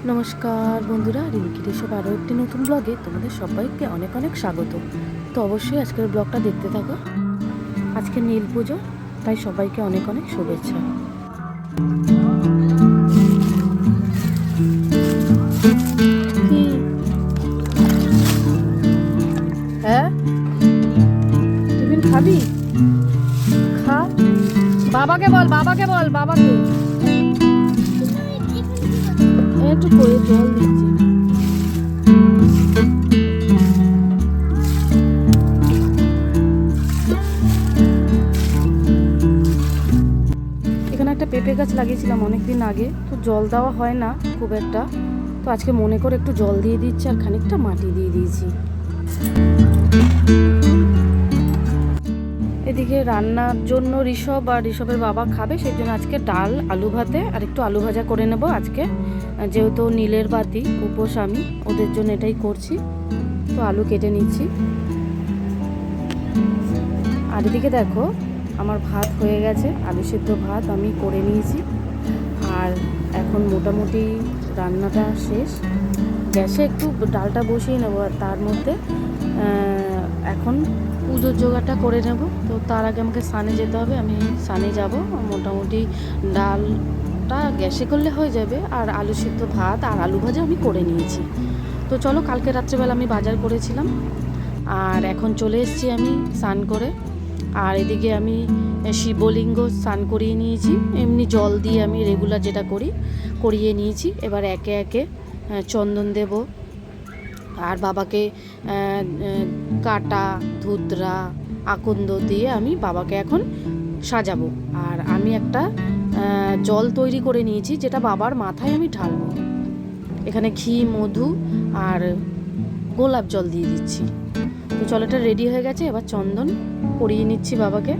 নমস্কার বন্ধুরা, রিঙ্কি রেশব আরও একটি নতুন ব্লগে তোমাদের সবাইকে অনেক অনেক স্বাগত। তো অবশ্যই আজকের ব্লগটা দেখতে থাকো। আজকে নীল পুজো, তাই সবাইকে অনেক অনেক শুভেচ্ছা। কি হ্যাঁ, টিফিন খাবি? খা, বাবাকে বল, বাবাকে বল, বাবাকে একটু করে জল দিচ্ছি। এখানে একটা পেঁপে গাছ লাগিয়েছিলাম অনেক দিন আগে, তো জল দেওয়া হয় না খুব একটা, তো আজকে মনে করে একটু জল দিয়ে দিচ্ছি আর খানিকটা মাটি দিয়ে দিয়েছি। এদিকে রান্নার জন্য ঋষভ আর ঋষভের বাবা খাবে, সেই জন্য আজকে ডাল, আলু ভাতে আর একটু আলু ভাজা করে নেব আজকে, যেহেতু নীলের বাতি উপোস, আমি ওদের জন্য এটাই করছি। তো আলু কেটে নিচ্ছি। আর এদিকে দেখো আমার ভাত হয়ে গেছে, আলু সেদ্ধ ভাত আমি করে নিয়েছি। আর এখন মোটামুটি রান্নাটা শেষ, গ্যাসে একটু ডালটা বসিয়ে নেবো, আর তার মধ্যে এখন পুজোর জোগাড়টা করে নেব। তো তার আগে আমাকে স্নানে যেতে হবে, আমি স্নানে যাব। মোটামুটি ডালটা গ্যাসে করলে হয়ে যাবে, আর আলু সিদ্ধ ভাত আর আলু ভাজা আমি করে নিয়েছি। তো চলো, কালকে রাত্রেবেলা আমি বাজার করেছিলাম, আর এখন চলে এসেছি আমি স্নান করে। আর এদিকে আমি শিবলিঙ্গ স্নান করিয়ে নিয়েছি, এমনি জল দিয়ে আমি রেগুলার যেটা করি করিয়ে নিয়েছি। এবার একে একে চন্দন দেব, আর বাবাকে কাটা, ধুতরা, আকন্দ দিয়ে আমি বাবাকে এখন সাজাবো। আর আমি একটা জল তৈরি করে নিয়েছি, যেটা বাবার মাথায় আমি ঢালবো। এখানে ঘি, মধু আর গোলাপ জল দিয়ে দিচ্ছি। তো চলো, এটা রেডি হয়ে গেছে, এবার চন্দন পরিয়ে নিচ্ছি বাবাকে।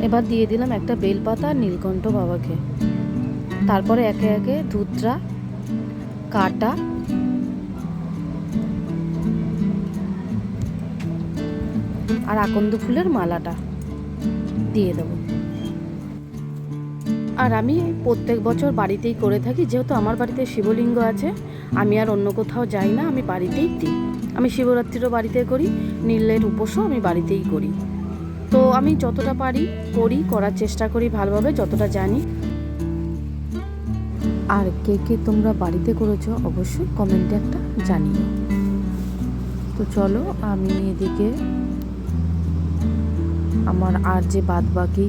এবার দিয়ে দিলাম একটা বেলপাতা আর নীলকণ্ঠ বাবাকে। তারপরে একে একে ধুতরা, কাটা আর আকন্দ ফুলের মালাটা দিয়ে দেব। আর আমি প্রত্যেক বছর বাড়িতেই করে থাকি, যেহেতু আমার বাড়িতে শিবলিঙ্গ আছে, আমি আর অন্য কোথাও যাই না, আমি বাড়িতেই দিই। আমি শিবরাত্রিরও বাড়িতে করি, নীলের উপোসও আমি বাড়িতেই করি। তো আমি যতটা পারি করার চেষ্টা করি ভালোভাবে, যতটা জানি। আর কে কে তোমরা বাড়িতে করেছো অবশ্যই কমেন্টে একটা জানিও। তো চলো, আমি এদিকে আমার আর যে বাদ বাকি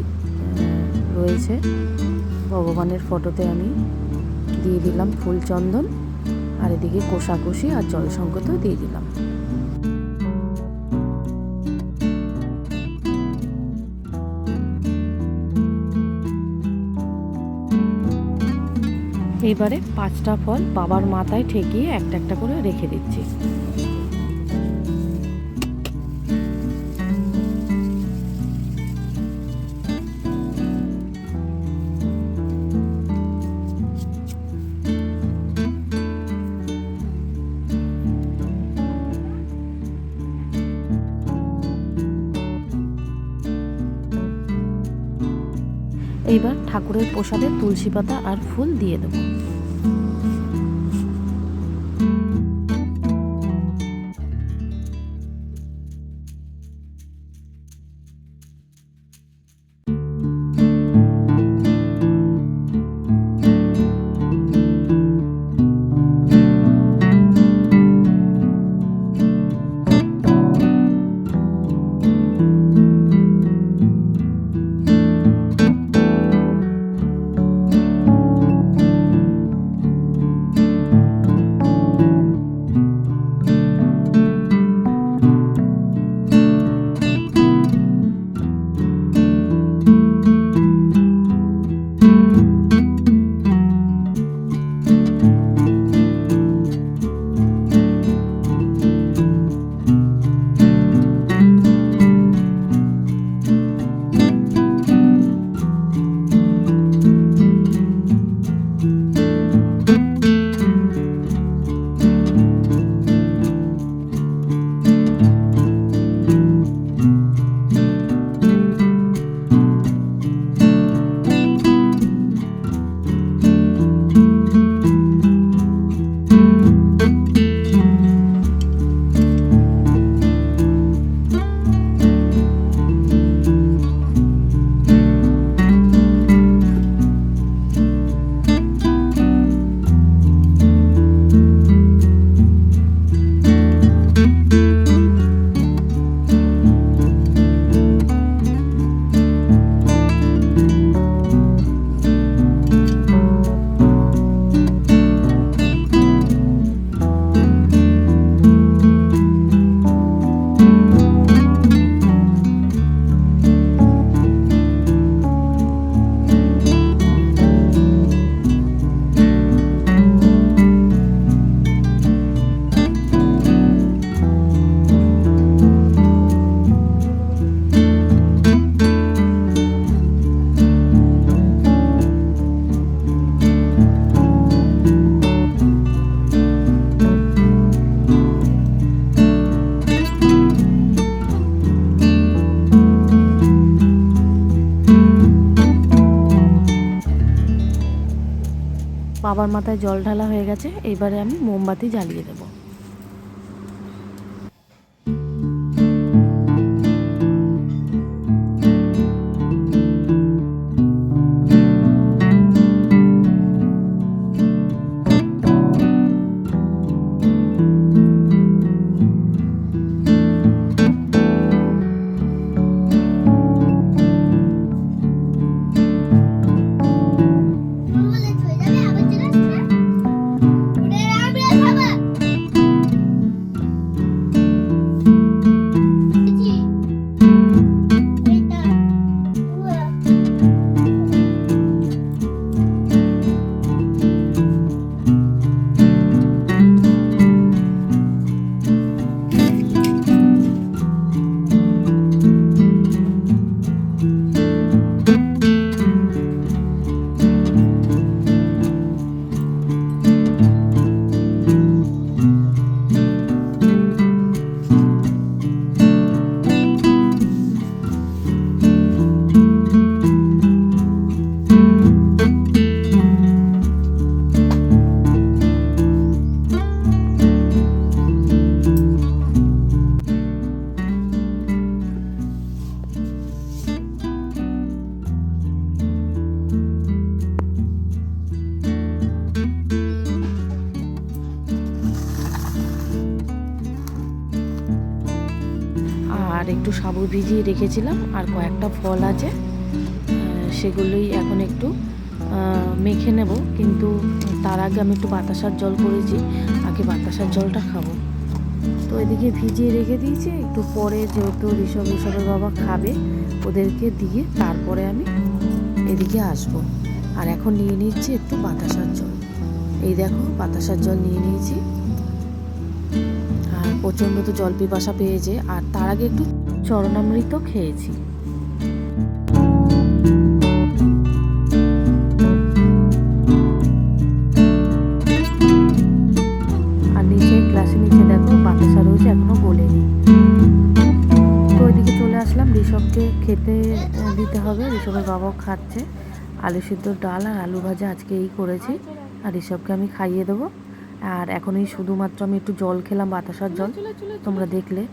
রয়েছে ভগবানের ফটোতে আমি দিয়ে দিলাম ফুল চন্দন, আর এদিকে কোষাকুষি আর জল সংকটও দিয়ে দিলাম। এইবারে 5টা ফল বাবার মাথায় ঠেকিয়ে একটা একটা করে রেখে দিচ্ছি। এইবার ঠাকুরের প্রসাদে তুলসী পাতা আর ফুল দিয়ে দেবো। বাবার মাথায় জল ঢালা হয়ে গেছে, এইবারে আমি মোমবাতি জ্বালিয়ে দেবো। আর একটু সাবু ভিজিয়ে রেখেছিলাম, আর কয়েকটা ফল আছে, সেগুলোই এখন একটু মেখে নেব। কিন্তু তার আগে আমি একটু বাতাসার জল করেছি, আগে বাতাসার জলটা খাবো। তো এদিকে ভিজিয়ে রেখে দিয়েছি, একটু পরে যেহেতু ঋষভের বাবা খাবে, ওদেরকে দিয়ে তারপরে আমি এদিকে আসব। আর এখন নিয়ে নিচ্ছি একটু বাতাসার জল। এই দেখো বাতাসার জল নিয়ে নিয়েছি। আর প্রচণ্ড তো জল পিপাসা পেয়েছে, আর তার আগে একটু চরণামৃত খেয়েছি। আর নিচে গ্লাসের নিচে দেখো বাতাসা রয়েছে, এখনো গলেনি। তো ওইদিকে চলে আসলাম, ঋষভকে খেতে দিতে হবে। ঋষভের বাবাও খাচ্ছে। আলু সিদ্ধ, ডাল আর আলু ভাজা আজকে এই করেছি, আর ঋষভকে আমি খাইয়ে দেবো। আর এখন এই শুধুমাত্র আমি একটু জল খেলাম, বাতাসার জল, তোমরা দেখলে।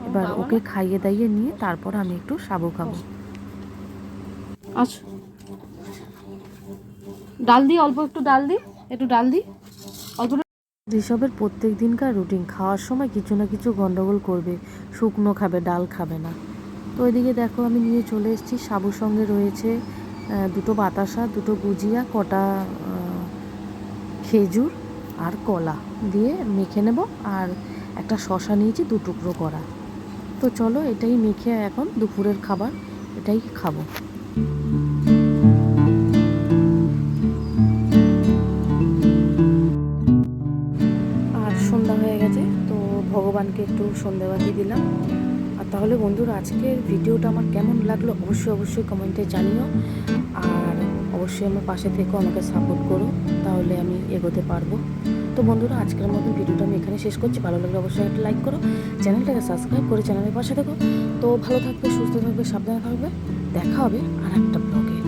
এবার ওকে খাইয়ে দাইয়ে নিয়ে তারপর আমি একটু সাবু খাবো। আচ্ছা, ডাল দিই, অল্প একটু ডাল দিই, অল্প। ঋষভের প্রত্যেক দিনকার রুটিন, খাওয়ার সময় কিছু না কিছু গন্ডগোল করবে, শুকনো খাবে, ডাল খাবে না। তো ওইদিকে দেখো আমি নিয়ে চলে এসেছি। সাবুর সঙ্গে রয়েছে দুটো বাতাসা, দুটো গুজিয়া, কটা খেজুর আর কলা দিয়ে মেখে নেব। আর একটা শশা নিয়েছি 2 টুকরো করা। তো চলো এটাই মেখে এখন দুপুরের খাবার এটাই খাবো। আর সন্ধ্যা হয়ে গেছে, তো ভগবানকে একটু সন্ধ্যাবাতি দিলাম। আর তাহলে বন্ধুরা, আজকের ভিডিওটা আমার কেমন লাগলো অবশ্যই কমেন্টে জানিও। আর অবশ্যই আমার পাশে থেকেও আমাকে সাপোর্ট করো, তাহলে আমি এগোতে পারবো। তো বন্ধুরা, আজকের মতন ভিডিওটা আমি এখানে শেষ করছি। ভালো লাগলে অবশ্যই একটা লাইক করো, চ্যানেলটাকে সাবস্ক্রাইব করে চ্যানেলের পাশে থেকো। তো ভালো থাকবে, সুস্থ থাকবে, সাবধানে থাকবে। দেখা হবে আর একটা ব্লগে।